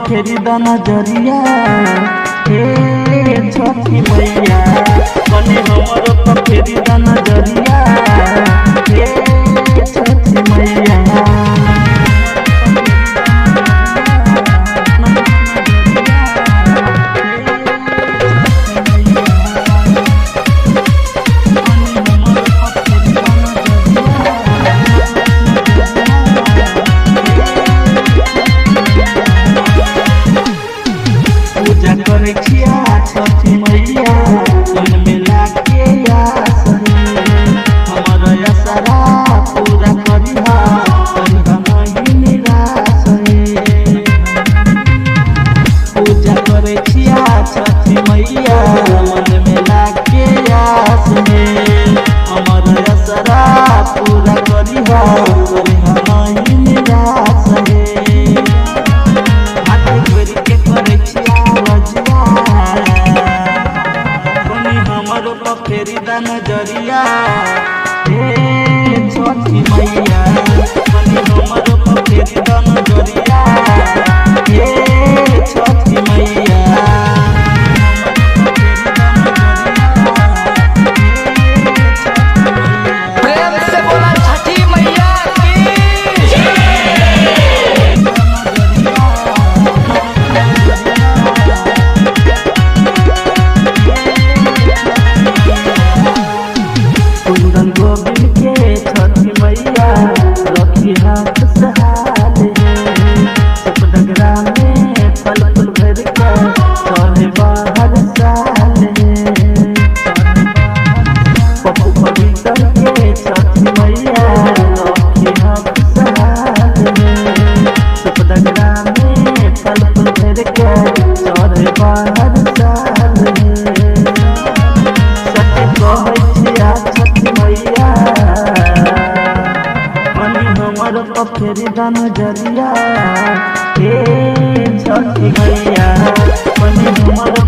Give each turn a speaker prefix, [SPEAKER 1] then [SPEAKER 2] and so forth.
[SPEAKER 1] फेरी द नजरिया हे छठी मैया कनी हमरो पर फेरी द नजरिया हे छठी मैया। पूजा करे छिया छठी मैया मन में लागे आस हमर आसरा पूरा करिहा नहीं निराश पूजा करे छिया छठी मैया मन में लागे आस हमर आसरा पूरा करिहा नहीं निराश फेरी द नजरिया हे छठी मैया कनी हमरो पर फेरी द नजरिया हे छठी मैया।
[SPEAKER 2] प्रेम से बोला छठी मैया की
[SPEAKER 1] कुंदन गोविंद के छठी मैया रखी हाथ सहारे सपडगरा में फल फूल भर के चढ़े बाहर साले पप्पू पवित्र के छठी मैया रखी हाथ सहारे सपडगरा में फल फूल भर के चढ़े बाहर साले फेरी द नजरिया हे छठी मैया कनी हमर